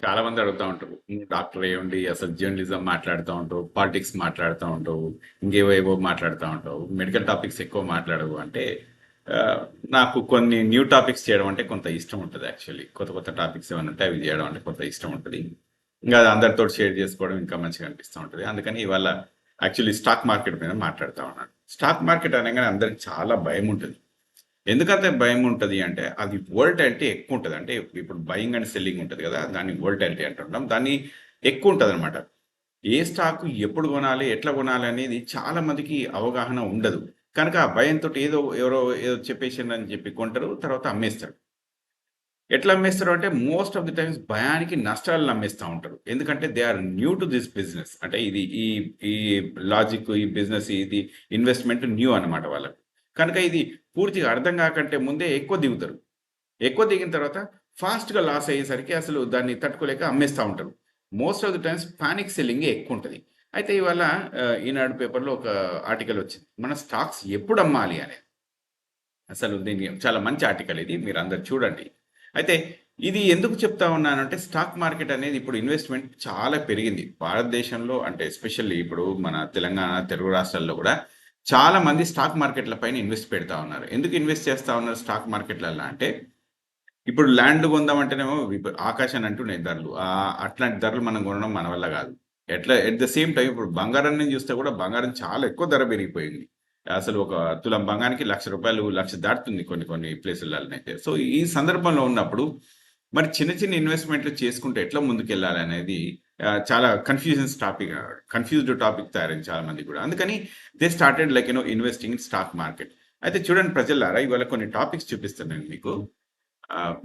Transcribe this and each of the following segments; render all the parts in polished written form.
చాలా మంది అడుగుతా ఉంటారు. డాక్టర్ అయ్యుండి అసలు జర్నలిజం మాట్లాడుతూ ఉంటావు, పాలిటిక్స్ మాట్లాడుతూ ఉంటావు, ఇంకేవేవో మాట్లాడుతూ ఉంటావు, మెడికల్ టాపిక్స్ ఎక్కువ మాట్లాడవు అంటే నాకు కొన్ని న్యూ టాపిక్స్ చేయడం అంటే కొంత ఇష్టం ఉంటుంది. యాక్చువల్లీ కొత్త కొత్త టాపిక్స్ ఏమైనా ఉంటే అవి చేయడం అంటే కొంత ఇష్టం ఉంటుంది. ఇంకా అది అందరితో షేర్ చేసుకోవడం ఇంకా మంచిగా అనిపిస్తూ ఉంటుంది. అందుకని ఇవాళ యాక్చువల్లీ స్టాక్ మార్కెట్ మీద మాట్లాడుతూ ఉన్నాను. స్టాక్ మార్కెట్ అనగానే అందరికి చాలా భయం ఉంటుంది. ఎందుకంటే భయం ఉంటుంది అంటే అది వోల్టాలిటీ ఎక్కువ ఉంటుంది. అంటే ఇప్పుడు బయింగ్ అండ్ సెల్లింగ్ ఉంటుంది కదా, దాన్ని వోల్టాలిటీ అంటుంటాం. దాన్ని ఎక్కువ ఉంటుంది అనమాట. ఏ స్టాక్ ఎప్పుడు కొనాలి, ఎట్లా కొనాలి అనేది చాలా మందికి అవగాహన ఉండదు. కనుక ఆ భయంతో ఎవరో ఏదో చెప్పేసిందని చెప్పి కొంటారు, తర్వాత అమ్మేస్తారు. ఎట్లా అమ్మేస్తారు అంటే మోస్ట్ ఆఫ్ ది టైమ్స్ భయానికి నష్టాలను అమ్మేస్తూ ఉంటారు. ఎందుకంటే they are new to this business. అంటే ఇది ఈ ఈ లాజిక్, ఈ బిజినెస్, ఇది ఇన్వెస్ట్మెంట్ న్యూ అనమాట వాళ్ళకు. కనుక ఇది పూర్తిగా అర్థం కాకంటే ముందే ఎక్కువ దిగుతారు. ఎక్కువ దిగిన తర్వాత ఫాస్ట్‌గా లాస్ అయ్యేసరికి అసలు దాన్ని తట్టుకోలేక అమ్మేస్తా ఉంటారు. Most of the times panic సెల్లింగే ఎక్కువుంటది. అయితే ఇవాళ ఈనాడు పేపర్‌లో ఒక ఆర్టికల్ వచ్చింది. మన స్టాక్స్ ఎప్పుడు అమ్మాలి అని. అసలు దీన్ని చాలా మంచి ఆర్టికల్ ఇది. మీరందరూ చూడండి. అయితే ఇది ఎందుకు చెప్తా ఉన్నానంటే స్టాక్ మార్కెట్ అనేది ఇప్పుడు ఇన్వెస్ట్‌మెంట్ చాలా పెరిగింది. భారతదేశంలో అంటే ఎస్పెషల్లీ ఇప్పుడు మన తెలంగాణ, తెలుగు రాష్ట్రాల్లో గూడా చాలా మంది స్టాక్ మార్కెట్‌ల పైన ఇన్వెస్ట్ పెడతా ఉన్నారు. ఎందుకు ఇన్వెస్ట్ చేస్తా ఉన్నారు స్టాక్ మార్కెట్‌లల్ల అంటే ఇప్పుడు ల్యాండ్ కొందామంటేనేమో ఆకాశాన్ని అంటున్నాయి ధరలు. అట్లాంటి ధరలు మనం కొనడం మన వల్ల గాదు. ఎట్ ద సేమ్ టైమ్ ఇప్పుడు బంగారాన్ని చూస్తే కూడా బంగారం చాలా ఎక్కువ ధర పెరిగిపోయింది. అసలు ఒక తులం బంగారానికి రూ. 1,00,000 1,00,000 దాటుతుంది కొన్ని కొన్ని ప్లేసులలోనైతే. సో, ఈ సందర్భంలో ఉన్నప్పుడు మరి చిన్న చిన్న ఇన్వెస్ట్‌మెంట్‌లు చేసుకుంటే ఎట్లా ముందుకెళ్ళాలనేది చాలా కన్‌ఫ్యూజ్డ్ టాపిక్ తయారైంది చాలా మందికి గూడా. అందుకని they started like investing in stock market. అయితే చూడండి ప్రజలారా, ఇవాళ కొన్ని టాపిక్స్ చూపిస్తాను నేను మీకు.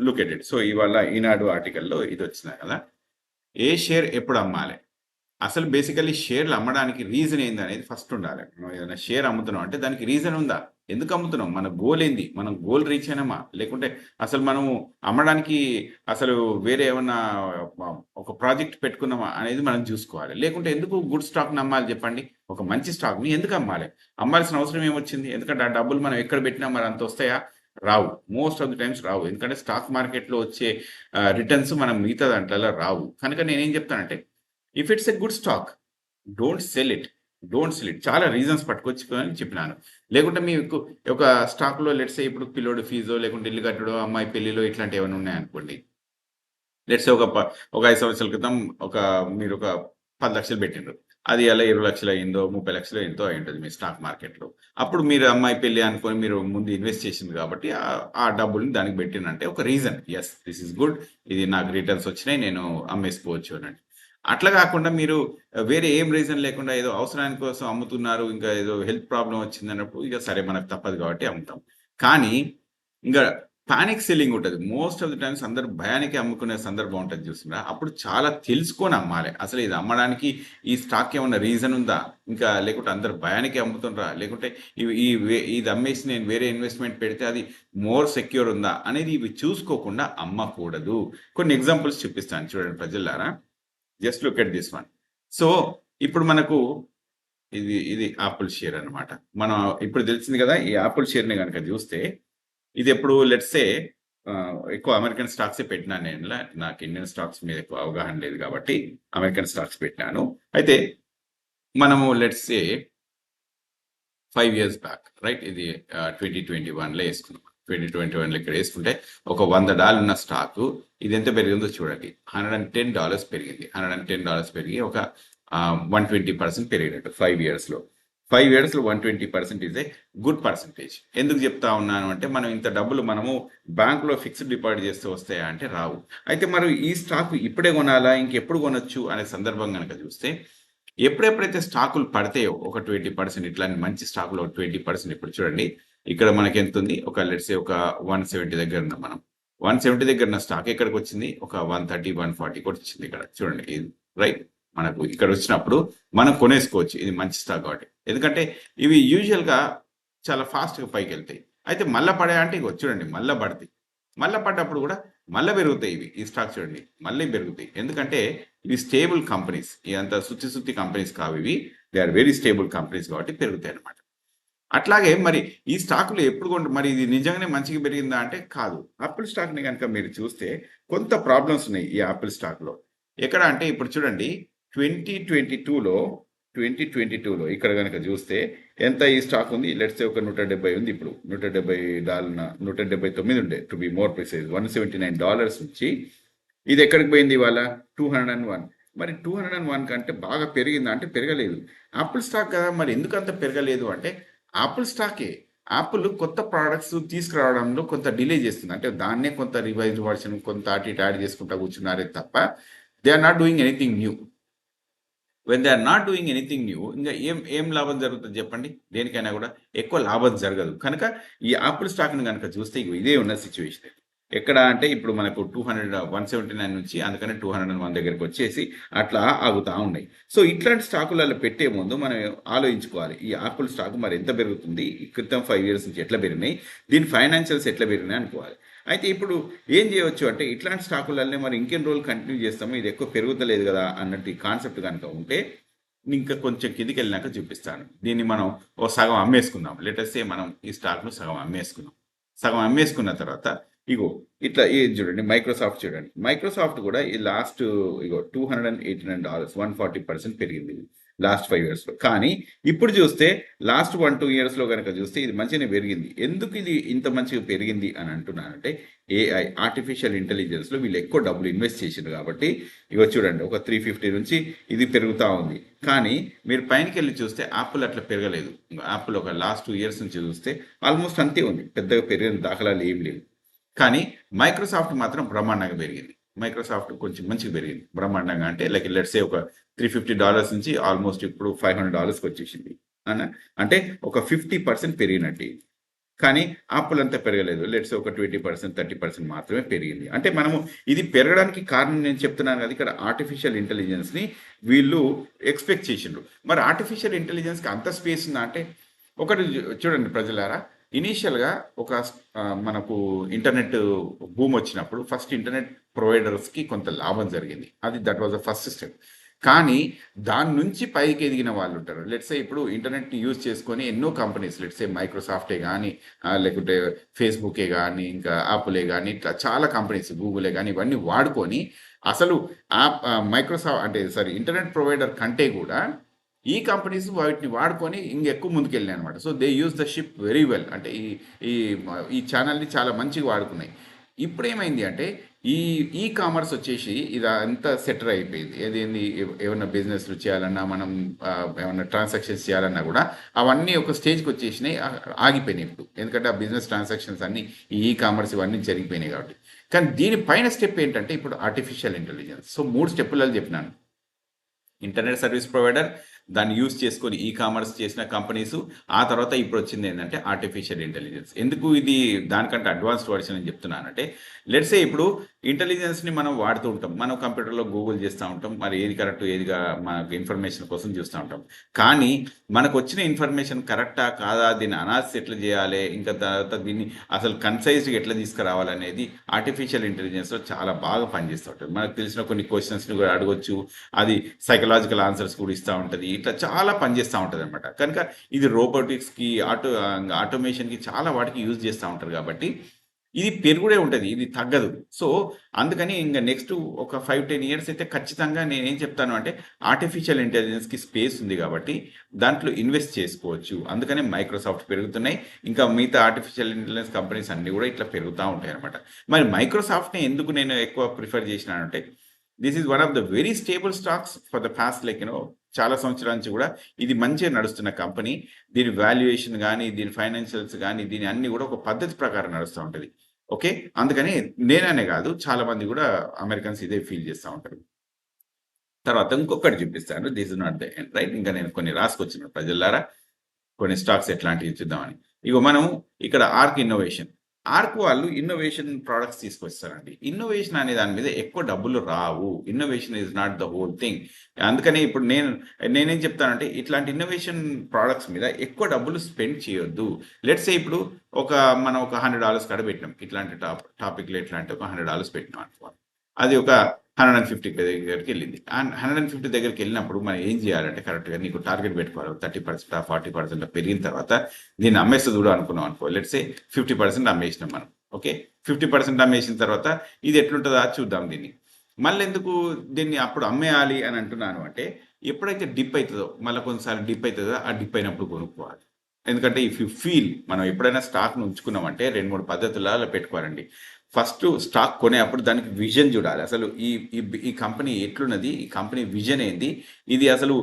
Look at it. సో, ఇవాళ ఈనాడు ఆర్టికల్‌లో ఇదొచ్చింది కదా! ఏ షేర్ ఎప్పుడు అమ్మాలి? అసలు బేసికల్లీ షేర్‌లు అమ్మడానికి రీజన్ ఏందనేది ఫస్ట్ ఉండాలి. మనం ఏదైనా షేర్ అమ్ముతున్నాం అంటే దానికి రీజన్ ఉందా? ఎందుకు అమ్ముతున్నాం? మన గోల్ ఏంది? మనం గోల్ రీచ్ అయినామా? లేకుంటే అసలు మనము అమ్మడానికి అసలు వేరే ఏమన్నా ఒక ప్రాజెక్ట్ పెట్టుకున్నామా అనేది మనం చూసుకోవాలి. లేకుంటే ఎందుకు గుడ్ స్టాక్‌ని అమ్మాలి చెప్పండి? ఒక మంచి స్టాక్‌ని ఎందుకు అమ్మాలి? అమ్మాల్సిన అవసరం ఏమొచ్చింది? ఎందుకంటే ఆ డబ్బులు మనం ఎక్కడ పెట్టినా మరి అంత వస్తాయా? రావు. మోస్ట్ ఆఫ్ ది టైమ్స్ రావు. ఎందుకంటే స్టాక్ మార్కెట్‌లో వచ్చే రిటర్న్స్ మనం మిగతా దాంట్లల్లో రావు. కనుక నేనేం చెప్తానంటే if it's a good stock, don't sell it. Don't sell it. చాలా రీజన్స్ పట్టుకొచ్చుకొని చెప్పినాను. లేకుంటే మీకు ఒక స్టాక్‌లో లెట్స్ సే ఇప్పుడు పిల్లోడి ఫీజో, లేకుంటే ఇల్లు కట్టుడో, అమ్మాయి పెళ్ళిలో ఇట్లాంటియేమైనా ఉన్నాయనుకోండి. లెట్స్ సే ఒక 5 సంవత్సరాల క్రితం ఒక మీరొక 10,00,000 పెట్టిండ్రు. అది ఇయాల 20,00,000 అయిందో, 30,00,000 ఎంతో అయ్యుంటది మీ స్టాక్ మార్కెట్‌లో. అప్పుడు మీరు అమ్మాయి పెళ్లి అనుకోని మీరు ముందు ఇన్వెస్ట్ చేసిండ్రు కాబట్టి ఆ డబ్బుల్ని దానికి పెట్టిండ్రంటే ఒక reason. Yes, this is good. ఇది నాకు రిటర్న్స్ వచ్చినాయి. నేను అమ్మేసుకోవచ్చు అనండి. అట్లా కాకుండా మీరు వేరే ఏం రీజన్ లేకుండా ఏదో అవసరాని కోసం అమ్ముతున్నారు. ఇంకా ఏదో హెల్త్ ప్రాబ్లమ్ వచ్చిందన్నప్పుడు ఇక సరే మనకు తప్పదు కాబట్టి అమ్ముతాం. కానీ ఇంగ పానిక్ సెల్లింగ్ ఉంటది. మోస్ట్ ఆఫ్ ది టైమ్స్ అందరూ భయానికి అమ్ముకునే సందర్భం ఉంటది చూసిండ్రా? అప్పుడు చాలా తెలుసుకొని అమ్మాలె. అసలు ఇది అమ్మడానికి ఈ స్టాక్ ఏమన్నా రీజన్ ఉందా? ఇంకా లేకుంటే అందరూ భయానికే అమ్ముతుండ్రా? లేకుంటే ఇవి ఈ వే ఇది అమ్మేసి నేను వేరే ఇన్వెస్ట్‌మెంట్ పెడితే అది మోర్ సెక్యూర్ ఉందా? అనేది ఇవి చూసుకోకుండా అమ్మకూడదు. కొన్ని ఎగ్జాంపుల్స్ చూపిస్తాను చూడండి ప్రజల్లారా. Just look at this one. So, ఇప్పుడు మనకు ఇది యాపిల్ షేర్ అన్నమాట. మనం ఇప్పుడు తెలిసింది కదా! ఈ యాపిల్ షేర్‌ని గనక చూస్తే ఇదెప్పుడు లెట్స్ సే ఎక్కువ అమెరికన్ స్టాక్సే పెట్టినాను నేనుల. నాకు ఇండియన్ స్టాక్స్ మీద ఎక్కువ అవగాహన లేదు కాబట్టి అమెరికన్ స్టాక్స్ పెట్టినాను. అయితే మనము let's say 5 years back right, ఇది 2021లో యేసుకున్నాం. 2021లో ఇక్కడ యేసుకుంటే ఒక $100 ఉన్న స్టాకు ఇదెంత పెరిగిందో చూడండి. $110 పెరిగింది. $110 పెరిగి ఒక 120% పెరిగినట్టు 5 ఇయర్స్‌లో. 5 ఇయర్స్‌లో 120% ఈస్ ఎ గుడ్ పర్సెంటేజ్. ఎందుకు చెప్తా ఉన్నాను అంటే, మనం ఇంత డబ్బులు మనము బ్యాంక్‌లో ఫిక్స్డ్ డిపాజిట్ చేస్తే వస్తాయా అంటే రావు. అయితే మరి ఈ స్టాక్ ఇప్పుడే కొనాలా? ఇంకెప్పుడు కొనొచ్చు అనే సందర్భం గనక చూస్తే ఎప్పుడెప్పుడైతే స్టాకులు పడతాయో ఒక 20% ఇట్లాంటి మంచి స్టాకులు ఒక 20% ఇప్పుడు చూడండి. ఇక్కడ మనకెంతుంది? ఒక లెట్స్ సే ఒక 170 దగ్గర ఉన్నాం మనం. 170 దగ్గర ఉన్న స్టాక్ ఎక్కడికొచ్చింది? ఒక 130, 140 కొచ్చింది ఇక్కడ. చూడండి ఇది రైట్. మనకు ఇక్కడొచ్చినప్పుడు మనం కొనేసుకోవచ్చు. ఇది మంచి స్టాక్ కాబట్టి. ఎందుకంటే ఇవి యూజువల్‌గా చాలా ఫాస్ట్‌గా పైకెళ్తాయి. అయితే మళ్ళా పడాయంటే ఇగో చూడండి మళ్ళా పడతాయి. మళ్ళా పడ్డప్పుడు గూడా మళ్ళా పెరుగుతాయి ఇవి. ఈ స్టాక్ చూడండి. మళ్ళీ పెరుగుతాయి. ఎందుకంటే ఇవి స్టేబుల్ కంపెనీస్. ఇదంతా సుత్తి సుత్తి కంపెనీస్ కావివి. They are very stable companies కాబట్టి పెరుగుతాయన్నమాట. అట్లాగే మరి ఈ స్టాకులు ఎప్పుడు మరి ఇది నిజంగానే మంచిగా పెరిగిందా అంటే కాదు. యాపిల్ స్టాక్‌ని గనుక మీరు చూస్తే కొంత ప్రాబ్లమ్స్ ఉన్నాయి ఈ యాపిల్ స్టాక్‌లో. ఎక్కడ అంటే ఇప్పుడు చూడండి 2022లో 2022లో ఇక్కడ గనక చూస్తే ఎంత ఈ స్టాక్ ఉంది? లెట్స్ సే ఒక 170 ఉంది ఇప్పుడు. $170 179 ఉండే టు బి మోర్ ప్రిసైజ్ $179 నుంచి ఇది ఎక్కడికి పోయింది ఇవాళ? 201. మరి 201 కంటే బాగా పెరిగిందా అంటే పెరగలేదు. యాపిల్ స్టాక్ కదా! మరి ఎందుకంత పెరగలేదు అంటే యాపిల్ స్టాకే. యాపిల్ కొత్త ప్రొడక్ట్స్ తీసుకురావడంలో కొంత డిలే చేస్తుంది. అంటే దాన్నే కొంత రివైజ్డ్ వర్షన్ కొంత అటు ఇటు యాడ్ చేసుకుంటా కూర్చున్నారే తప్ప they are not doing anything new. When they are not doing anything new ఇంక ఏం లాభం జరుగుతుంది చెప్పండి? దేనికైనా కూడా ఎక్కువ లాభం జరగదు. కనుక ఈ యాపిల్ స్టాక్‌ని గనక చూస్తే ఇగో ఇదే ఉన్న సిట్యుయేషన్. ఎక్కడ అంటే ఇప్పుడు మనకు 200 179 నుంచి అందుకని 201 దగ్గరికొచ్చేసి అట్లా ఆగుతా ఉన్నాయి. సో, ఇట్లాంటి స్టాకులలో పెట్టే ముందు మనం ఆలోచించుకోవాలి. ఈ యాపిల్ స్టాక్ మరి ఎంత పెరుగుతుంది? ఈ క్రితం 5 ఇయర్స్ నుంచి ఎట్లా పెరిగినాయి? దీని ఫైనాన్షియల్స్ ఎట్లా పెరిగినాయి అనుకోవాలి. అయితే ఇప్పుడు ఏం చేయొచ్చు అంటే ఇట్లాంటి స్టాకులనే మరి ఇంకెన్ని రోజులు కంటిన్యూ చేస్తాము? ఇది ఎక్కువ పెరుగుతలేదు కదా! అన్నట్టు ఈ కాన్సెప్ట్ గనుక ఉంటే ఇంకా కొంచెం కిందకెళ్ళినాక చూపిస్తాను. దీన్ని మనం ఓ సగం అమ్మేసుకుందాం. లెట్ అస్ సే మనం ఈ స్టాక్‌ను సగం అమ్మేసుకున్నాం. సగం అమ్మేసుకున్న తర్వాత ఇగో ఇట్లా ఇది చూడండి మైక్రోసాఫ్ట్ చూడండి. మైక్రోసాఫ్ట్ కూడా ఈ లాస్ట్ ఇగో $289 140% పెరిగింది లాస్ట్ 5 ఇయర్స్‌లో. కానీ ఇప్పుడు చూస్తే లాస్ట్ 1, 2 ఇయర్స్‌లో గనక చూస్తే ఇది మంచిగానే పెరిగింది. ఎందుకు ఇది ఇంత మంచిగా పెరిగింది అని అంటున్నానంటే ఏఐ ఆర్టిఫిషియల్ ఇంటెలిజెన్స్‌లో వీళ్ళు ఎక్కువ డబ్బులు ఇన్వెస్ట్ చేసిండ్రు కాబట్టి ఇగో చూడండి ఒక 350 నుంచి ఇది పెరుగుతా ఉంది. కానీ మీరు పైనకెళ్ళి చూస్తే యాపిల్ అట్లా పెరగలేదు. యాపిల్ ఒక లాస్ట్ 2 ఇయర్స్ నుంచి చూస్తే ఆల్మోస్ట్ అంతే ఉంది. పెద్దగా పెరిగిన దాఖలాలు ఏమి లేవు. కానీ మైక్రోసాఫ్ట్ మాత్రం బ్రహ్మాండంగా పెరిగింది. మైక్రోసాఫ్ట్ కొంచెం మంచిగా పెరిగింది. బ్రహ్మాండంగా అంటే లైక్ లెట్స్ సే ఒక $350 నుంచి ఆల్మోస్ట్ ఇప్పుడు $500కి వచ్చేసింది. అవునా? అంటే ఒక 50% పెరిగినట్టు. కానీ యాపిల్ అంతా పెరగలేదు. లెట్స్ సే ఒక 20%, 30% మాత్రమే పెరిగింది. అంటే మనము ఇది పెరగడానికి కారణం నేను చెప్తున్నాను కదా! ఇక్కడ ఆర్టిఫిషియల్ ఇంటెలిజెన్స్‌ని వీళ్ళు ఎక్స్‌పెక్ట్ చేసిండ్రు. మరి ఆర్టిఫిషియల్ ఇంటెలిజెన్స్‌కి అంత స్పేస్ ఉందా అంటే ఒకటి చూడండి ప్రజలారా ఇనీషియల్‌గా ఒక మనకు ఇంటర్నెట్ బూమ్ వచ్చినప్పుడు ఫస్ట్ ఇంటర్నెట్ ప్రొవైడర్స్‌కి కొంత లాభం జరిగింది. That was the first step. కానీ దాని నుంచి పైకి ఎదిగిన వాళ్ళు ఉంటారు. లెట్స్ సే ఇప్పుడు ఇంటర్నెట్‌ని యూజ్ చేసుకొని ఎన్నో కంపెనీస్ లెట్స్ సే మైక్రోసాఫ్టే గాని లేకుంటే ఫేస్‌బుకే గాని, ఇంకా యాపులే గాని ఇట్లా చాలా కంపెనీస్ గూగులే గాని ఇవన్నీ వాడుకొని అసలు అంటే సారీ ఇంటర్నెట్ ప్రొవైడర్ కంటే కూడా ఈ కంపెనీస్ వాటిని వాడుకొని ఇంకెక్కువ ముందుకెళ్ళినాయి అనమాట. So, they use the ship very well. అంటే ఈ ఈ ఈ ఛానల్‌ని చాలా మంచిగా వాడుకున్నాయి. ఇప్పుడేమైంది అంటే ఈ ఈ కామర్స్ వచ్చేసి ఇదంతా సెటిల్ అయిపోయింది. ఏదేంది ఏమన్నా బిజినెస్‌లు చేయాలన్నా, మనం ఏమన్నా ట్రాన్సాక్షన్స్ చేయాలన్నా కూడా అవన్నీ ఒక స్టేజ్‌కి వచ్చేసినాయి. ఆగిపోయినాయి ఇప్పుడు. ఎందుకంటే ఆ బిజినెస్ ట్రాన్సాక్షన్స్ అన్నీ ఈ కామర్స్ ఇవన్నీ జరిగిపోయినాయి కాబట్టి. కానీ దీని పైన స్టెప్ ఏంటంటే ఇప్పుడు ఆర్టిఫిషియల్ ఇంటెలిజెన్స్. సో, 3 స్టెప్పులలో చెప్పినాను. ఇంటర్నెట్ సర్వీస్ ప్రొవైడర్ దాన్ని యూజ్ చేసుకొని ఈ కామర్స్ చేసిన కంపెనీస్ ఆ తర్వాత ఇప్పుడు వచ్చింది ఏంటంటే ఆర్టిఫిషియల్ ఇంటెలిజెన్స్. ఎందుకు ఇది దానికంటే అడ్వాన్స్డ్ వర్షన్ అని చెప్తున్నానంటే లెట్స్ సే ఇప్పుడు ఇంటెలిజెన్స్ని మనం వాడుతూ ఉంటాం. మనం కంప్యూటర్లో గూగుల్ చేస్తూ ఉంటాం. మరి ఏది కరెక్ట్ ఏదిగా మనకు ఇన్ఫర్మేషన్ కోసం చూస్తూ ఉంటాం. కానీ మనకు వచ్చిన ఇన్ఫర్మేషన్ కరెక్టా కాదా, దీన్ని అనాలిసిస్ ఎట్లా చేయాలి, ఇంకా తర్వాత దీన్ని అసలు కన్సైజ్గా ఎట్లా తీసుకురావాలనేది ఆర్టిఫిషియల్ ఇంటెలిజెన్స్లో చాలా బాగా పనిచేస్తూ ఉంటుంది. మనకు తెలిసిన కొన్ని క్వశ్చన్స్ని కూడా అడగొచ్చు. అది సైకలాజికల్ ఆన్సర్స్ కూడా ఇస్తూ ఉంటుంది. ఇట్లా చాలా పనిచేస్తూ ఉంటుంది అనమాట. కనుక ఇది రోబోటిక్స్‌కి ఆటోమేషన్‌కి చాలా వాటికి యూజ్ చేస్తూ ఉంటారు కాబట్టి ఇది పెరుగుడే ఉంటది. ఇది తగ్గదు. సో, అందుకని ఇంక నెక్స్ట్ ఒక 5, 10 ఇయర్స్ అయితే ఖచ్చితంగా నేనేం చెప్తాను అంటే ఆర్టిఫిషియల్ ఇంటెలిజెన్స్‌కి స్పేస్ ఉంది కాబట్టి దాంట్లో ఇన్వెస్ట్ చేసుకోవచ్చు. అందుకనే మైక్రోసాఫ్ట్ పెరుగుతున్నాయి. ఇంకా మిగతా ఆర్టిఫిషియల్ ఇంటెలిజెన్స్ కంపెనీస్ అన్నీ కూడా ఇట్లా పెరుగుతా ఉంటాయన్నమాట. మరి మైక్రోసాఫ్ట్‌ని ఎందుకు నేను ఎక్కువ ప్రిఫర్ చేసినానంటే this is one of the very stable stocks for the past చాలా సంవత్సరాల నుంచి కూడా ఇది మంచిగా నడుస్తున్న కంపెనీ. దీని వాల్యుయేషన్ గాని, దీని ఫైనాన్షియల్స్ గాని, దీని అన్నీ కూడా ఒక పద్ధతి ప్రకారం నడుస్తా ఉంటది. ఓకే. అందుకని నేననే కాదు చాలా మంది కూడా అమెరికన్స్ ఇదే ఫీల్ చేస్తా ఉంటారు. తర్వాత ఇంకొకటి చూపిస్తాను. This is not the end right. ఇంకా నేను కొన్ని రాసుకొచ్చిన ప్రజలారా కొన్ని స్టాక్స్ ఎట్లాంటివి చూద్దామని. ఇగో మనం ఇక్కడ ఆర్క్ ఇన్నోవేషన్. ఆర్క్ వాళ్ళు ఇన్నోవేషన్ ప్రొడక్ట్స్ తీసుకొస్తారండి. ఇన్నోవేషన్ అనే దాని మీద ఎక్కువ డబ్బులు రావు. Innovation is not the whole thing. అందుకనే ఇప్పుడు నేనేం చెప్తానంటే ఇట్లాంటి ఇన్నోవేషన్ ప్రొడక్ట్స్ మీద ఎక్కువ డబ్బులు స్పెండ్ చేయొద్దు. లెట్స్ సే ఇప్పుడు మనం ఒక $100 కాడ పెట్టినాం. ఇట్లాంటి టాపిక్‌లో ఎట్లా అంటే ఒక $100 పెట్టినాం అనుకోండి. అది ఒక 150 దగ్గరికి వెళ్ళింది. 150 దగ్గరికి వెళ్ళినప్పుడు మనం ఏం చేయాలంటే కరెక్ట్గా నీకు టార్గెట్ పెట్టుకోవాలి. 30% 40% పెరిగిన తర్వాత దీన్ని అమ్మేస్తే చూడు అనుకున్నాం అనుకో, లెట్స్ సే 50% అమ్మేసినాం మనం. ఓకే, 50% అమ్మేసిన తర్వాత ఇది ఎట్లుంటుందా చూద్దాం దీన్ని. మళ్ళీ ఎందుకు దీన్ని అప్పుడు అమ్మేయాలి అని అంటున్నాను అంటే, ఎప్పుడైతే డిప్ అవుతుందో, మళ్ళీ కొన్నిసార్లు డిప్ అవుతుందో, ఆ డిప్ అయినప్పుడు కొనుక్కోవాలి. ఎందుకంటే ఇఫ్ యూ ఫీల్ మనం ఎప్పుడైనా స్టాక్ను ఉంచుకున్నామంటే 2-3 పద్ధతులలో పెట్టుకోవాలండి. ఫస్ట్ స్టాక్ కొనేప్పుడు దానికి విజన్ చూడాలి. అసలు ఈ ఈ ఈ కంపెనీ ఎట్లున్నది? ఈ కంపెనీ విజన్ ఏంది? ఇది అసలు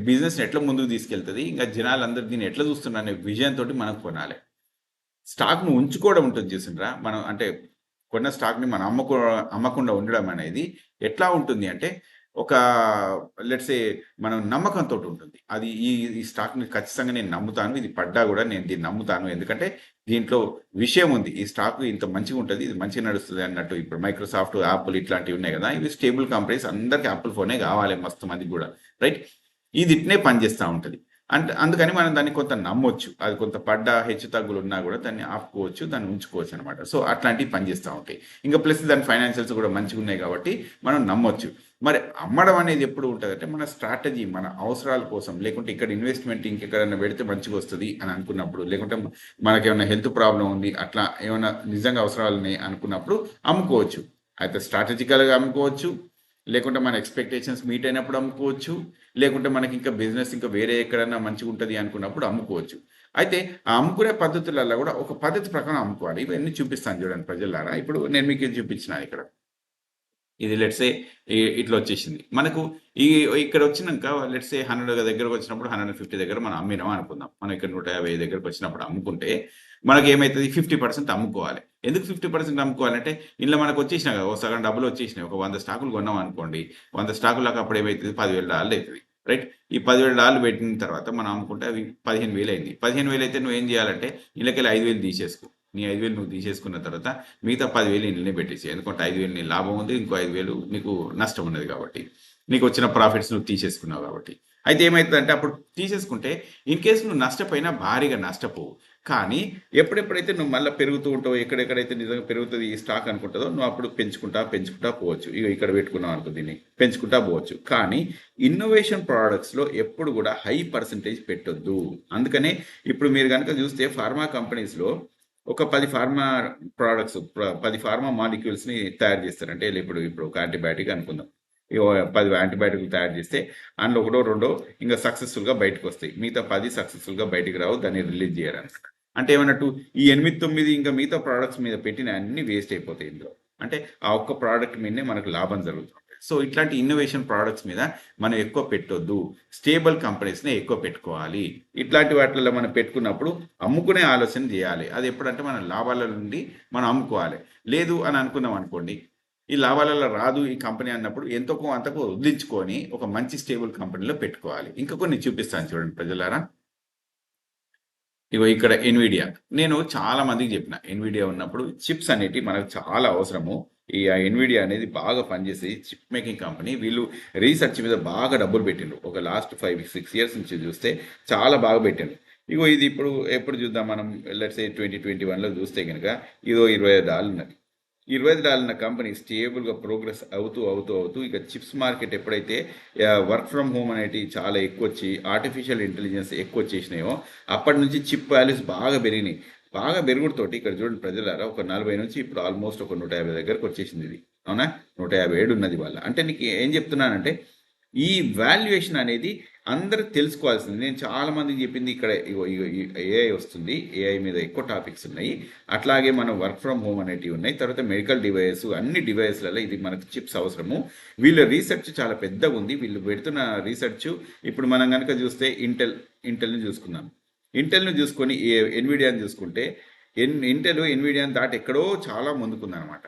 బిజినెస్‌ని ఎట్లా ముందుకు తీసుకెళ్తది? ఇంకా జనాలందరూ దీన్ని ఎట్లా చూస్తున్నారు అనే విజన్ తోటి మనం కొనాలి. స్టాక్‌ను ఉంచుకోవడం ఉంటుంది చూసిండ్రా? మనం అంటే కొన్న స్టాక్‌ని మనం అమ్మకుండా ఉండడం అనేది ఎట్లా ఉంటుంది అంటే, ఒక లెట్స్ సే మనం నమ్మకంతోటి ఉంటుంది. అది ఈ ఈ స్టాక్‌ని ఖచ్చితంగా నేను నమ్ముతాను. ఇది పడ్డా గూడా నేను దీన్ని నమ్ముతాను. ఎందుకంటే దీంట్లో విషయం ఉంది. ఈ స్టాక్ ఇంత మంచిగుంటది. ఇది మంచిగా నడుస్తది అన్నట్టు. ఇప్పుడు మైక్రోసాఫ్ట్, యాపిల్ ఇట్లాంటివి ఉన్నాయి గదా! ఇవి స్టేబుల్ కంపెనీస్. అందరికి యాపిల్ ఫోనే గావాలి మస్తు మందికి గూడా. రైట్? ఇది ఇట్నే పనిచేస్తా ఉంటది. అంటే అందుకని మనం దాన్ని కొంత నమ్మొచ్చు. అది కొంత పడ్డ హెచ్చుతగ్గులున్నా గూడా దాన్ని ఆపుకోవచ్చు. దాన్ని ఉంచుకోవచ్చనమాట. సో, అట్లాంటివి పనిచేస్తా ఉంటాయి. ఇంకా ప్లస్ దాని ఫైనాన్షియల్స్ గూడా మంచిగున్నాయి గాబట్టి మనం నమ్మొచ్చు. మరి అమ్మడం అనేది ఎప్పుడు ఉంటదంటే, మన స్ట్రాటజీ, మన అవసరాల కోసం, లేకుంటే ఇక్కడ ఇన్వెస్ట్‌మెంట్ ఇంకెక్కడన్నా పెడితే మంచిగొస్తది అని అనుకున్నప్పుడు, లేకుంటే మనకేమన్నా హెల్త్ ప్రాబ్లమ్ ఉంది, అట్లా ఏమన్నా నిజంగా అవసరాలున్నాయి అనుకున్నప్పుడు అమ్ముకోవచ్చు. అయితే స్ట్రాటజికల్‌గా అమ్ముకోవచ్చు. లేకుంటే మన ఎక్స్‌పెక్టేషన్స్ మీట్ అయినప్పుడు అమ్ముకోవచ్చు. లేకుంటే మనకింకా బిజినెస్ ఇంకా వేరే ఎక్కడన్నా మంచిగుంటది అనుకున్నప్పుడు అమ్ముకోవచ్చు. అయితే ఆ అమ్ముకునే పద్ధతులలో గూడా ఒక పద్ధతి ప్రకారం అమ్ముకోవాలి. ఇవన్నీ చూపిస్తాను చూడండి ప్రజలారా. ఇప్పుడు నేను మీకు ఇది చూపించినాను ఇక్కడ. ఇది లెట్స్ సే ఇట్లా వచ్చేసింది. మనకు ఈ ఇక్కడ వచ్చినంక లెట్స్ సే 100 దగ్గరకొచ్చినప్పుడు 150 దగ్గర మనం అమ్మినాం అనుకుందాం. మనం ఇక్కడ 150 దగ్గరకొచ్చినప్పుడు అమ్ముకుంటే మనకేమైతది 50% అమ్ముకోవాలి. ఎందుకు 50% అమ్ముకోవాలంటే ఇందులో మనకొచ్చేసినాయి కదా! ఓ సగం డబ్బులొచ్చేసినాయి. ఒక 100 స్టాకులు కొన్నాం అనుకోండి. 100 స్టాకులకు అప్పుడు ఏమైతది $10,000 అయితది. రైట్? ఈ $10,000 పెట్టిన తర్వాత మనం అమ్ముకుంటే అవి 15,000 అయింది. 15,000 అయితే నువ్వేం చేయాలంటే ఇళ్ళకెళ్ళి 5,000 తీసేసుకో. నీ 5,000 నువ్వు తీసేసుకున్న తర్వాత మిగతా 10,000 ఇందులోనే పెట్టేసేయి. ఎందుకంటే 5,000 నీ లాభం ఉంది. ఇంకో 5,000 నీకు నష్టం ఉన్నది కాబట్టి. నీకొచ్చిన ప్రాఫిట్స్ నువ్వు తీసేసుకున్నావు కాబట్టి. అయితే ఏమైతదంటే అప్పుడు తీసేసుకుంటే ఇన్ కేస్ నువ్వు నష్టపోయినా భారీగా నష్టపోవు. కానీ ఎప్పుడెప్పుడైతే నువ్వు మళ్ళా పెరుగుతూ ఉంటావో, ఎక్కడెక్కడైతే నిజంగా పెరుగుతది ఈ స్టాక్ అనుకుంటదో నువ్వు అప్పుడు పెంచుకుంటా పోవచ్చు. ఇగో ఇక్కడ పెట్టుకున్నావు అనుకో దీన్ని. పెంచుకుంటా పోవచ్చు. కానీ ఇన్నోవేషన్ ప్రొడక్ట్స్‌లో ఎప్పుడు గూడా హై పర్సెంటేజ్ పెట్టొద్దు. అందుకనే ఇప్పుడు మీరు గనుక చూస్తే ఫార్మా కంపెనీస్‌లో ఒక 10 ఫార్మా ప్రొడక్ట్స్ 10 ఫార్మా మాలిక్యూల్స్‌ని తయారు చేస్తారు. అంటే ఇప్పుడు ఒక యాంటీబయాటిక్ అనుకుందాం. ఇగో 10 యాంటీబయాటిక్‌లు తయారు చేస్తే అందులో ఒకటో, రెండో ఇంక సక్సెస్‌ఫుల్‌గా బయటకొస్తాయి. మిగతా 10 సక్సెస్‌ఫుల్‌గా బయటికి రావు. దాన్ని రిలీజ్ చేయరనమాట. అంటే ఏమన్నట్టు ఈ 8, 9 ఇంకా మిగతా ప్రొడక్ట్స్ మీద పెట్టిన అన్నీ వేస్ట్ అయిపోతాయి ఇందులో. అంటే ఆ ఒక్క ప్రొడక్ట్ మీదనే మనకు లాభం జరుగుతుంది. సో, ఇట్లాంటి ఇన్నోవేషన్ ప్రొడక్ట్స్ మీద మనం ఎక్కువ పెట్టొద్దు. స్టేబుల్ కంపెనీస్‌నే ఎక్కువ పెట్టుకోవాలి. ఇట్లాంటి వాటిలలో మనం పెట్టుకున్నప్పుడు అమ్ముకునే ఆలోచన చేయాలి. అది ఎప్పుడంటే మన లాభాల నుండి మనం అమ్ముకోవాలి. లేదు అని అనుకున్నాం అనుకోండి, ఈ లాభాలలో రాదు ఈ కంపెనీ అన్నప్పుడు ఎంతకో అంతకు వదిలించుకొని ఒక మంచి స్టేబుల్ కంపెనీలో పెట్టుకోవాలి. ఇంకా కొన్ని చూపిస్తాను చూడండి ప్రజలారా. ఇగో ఇక్కడ ఎన్విడియా. నేను చాలా మందికి చెప్పిన. ఎన్విడియా ఉన్నప్పుడు చిప్స్ అనేటివి మనకు చాలా అవసరము. ఈ ఎన్విడియా అనేది బాగా పనిచేసే చిప్ మేకింగ్ కంపెనీ. వీళ్ళు రీసెర్చ్ మీద బాగా డబ్బులు పెట్టిండ్రు. ఒక లాస్ట్ 5, 6 ఇయర్స్ నుంచి చూస్తే చాలా బాగా పెట్టిండ్రు. ఇగో ఇది ఇప్పుడు ఎప్పుడు చూద్దాం మనం లెట్స్ సే 2021లో చూస్తే గనుక ఇదో $25 ఉన్నది. ఈ $20 ఉన్న కంపెనీ స్టేబుల్‌గా ప్రోగ్రెస్ అవుతూ ఇక చిప్స్ మార్కెట్ ఎప్పుడైతే వర్క్ ఫ్రమ్ హోమ్ అనేటివి చాలా ఎక్కువొచ్చి, ఆర్టిఫిషియల్ ఇంటెలిజెన్స్ ఎక్కువొచ్చేసినాయో, అప్పటి నుంచి చిప్ వాల్యూస్ బాగా పెరిగినాయి. బాగా పెరుగుడుతోటి ఇక్కడ చూడండి ప్రజలారా ఒక 40 నుంచి ఇప్పుడు ఆల్మోస్ట్ ఒక 150 దగ్గరకొచ్చేసింది ఇది. అవునా? 157 ఉన్నది ఇవాళ. అంటే నీకు ఏం చెప్తున్నానంటే, ఈ వాల్యుయేషన్ అనేది అందరూ తెలుసుకోవాల్సింది. నేను చాలా మందికి చెప్పింది ఇక్కడ ఇగో ఇగో ఈ ఏఐ వస్తుంది. ఏఐ మీద ఎక్కువ టాపిక్స్ ఉన్నాయి. అట్లాగే మనం వర్క్ ఫ్రమ్ హోమ్ అనేటివి ఉన్నాయి. తర్వాత మెడికల్ డివైస్ అన్ని డివైస్‌లలో ఇది మనకు చిప్స్ అవసరము. వీళ్ళ రీసెర్చ్ చాలా పెద్దగుంది. వీళ్ళు పెడుతున్న రీసెర్చ్ ఇప్పుడు మనం గనక చూస్తే ఇంటెల్‌ని చూసుకుందాం. ఇంటెల్‌ని చూసుకొని ఎన్విడియాని చూసుకుంటే ఇంటెల్ ఎన్విడియాని దాటి ఎక్కడో చాలా ముందుకుందనమాట.